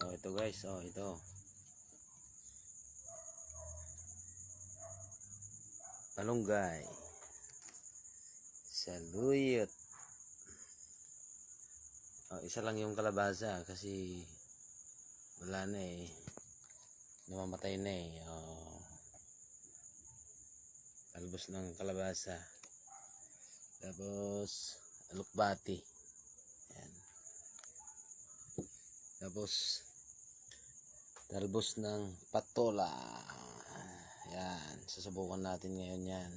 Oh, ito guys, oh, ito. Malunggay. Saluyot. Oh, isa lang yung kalabasa kasi wala na eh. Namamatay na eh. Oh, talbos ng kalabasa. Tapos alukbati. Yan. Tapos talbos ng patola. Yan, susubukan natin ngayon yan.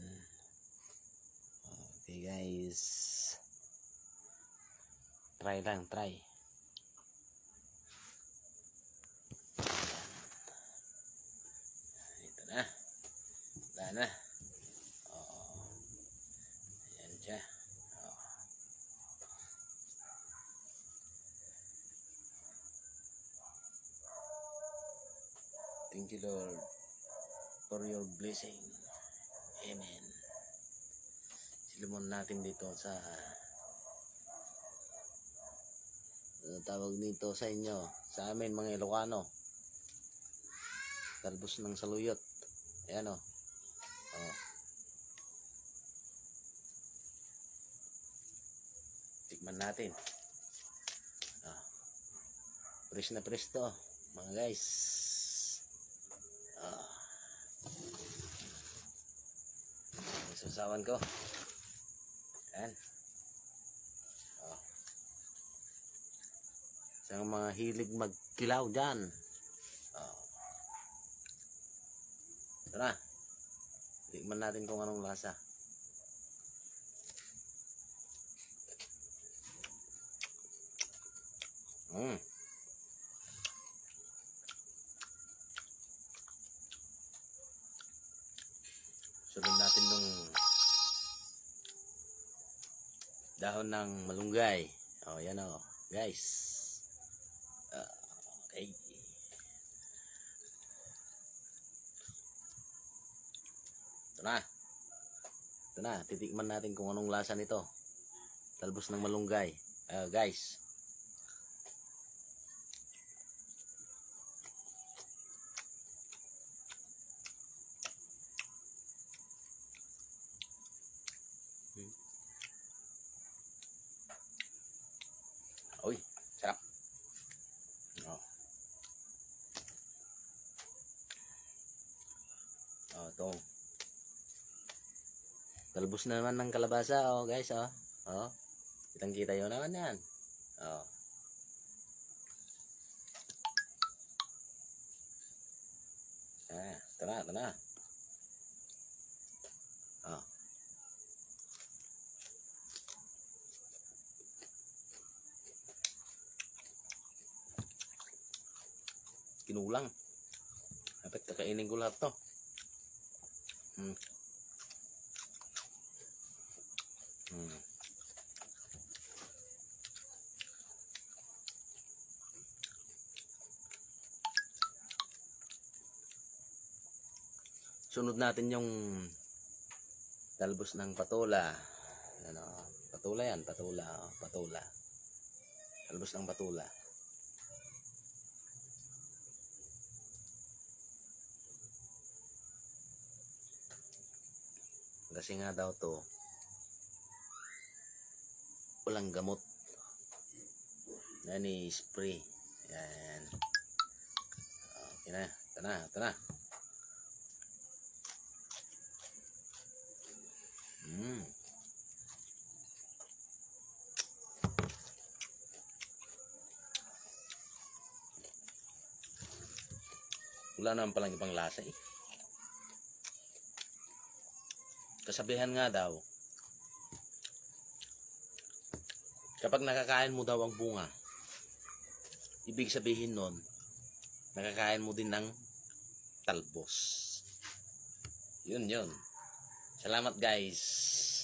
Okay guys, try lang, try. Ito na, wala na. Oh, yan siya. Oh. Thank you Lord for your blessing. Amen. Silimon natin dito sa tawag dito sa inyo, sa amin mga Ilocano, talbos ng saluyot. Ayan o. Oh. Tikman natin. Oh. Fresh na fresh to mga guys. Oh. Susawan ko. Ayan. Oh. Sa mga hilig magkilaw dyan. Oh. Ito na. Tikman natin kung anong lasa. Sunod natin nung dahon ng malunggay. Oh, yan oh, guys. Okay. Ito na. Ito na, titikman natin kung anong lasa nito. Talbos ng malunggay. Guys. Uy, sarap. Oh. Oh, ito. Talbos na naman ng kalabasa, oh, guys, oh. Oh. Kitang-kita 'yo naman 'yan. Oh. Ito na, ito na. Oh. Kinulang. Dapat kakainin ko lahat to. Sunod natin yung talbos ng patola. Ano, patola yan, patola, patola. Talbos ng patola. Kasi nga daw to walang gamot. Nani spray. Yan. Okay na. Ito na. Ito na. Wala naman palang ibang lasa eh. Kasabihan nga daw, kapag nakakain mo daw ang bunga, ibig sabihin nun, nakakain mo din ng talbos. Yun. Salamat guys.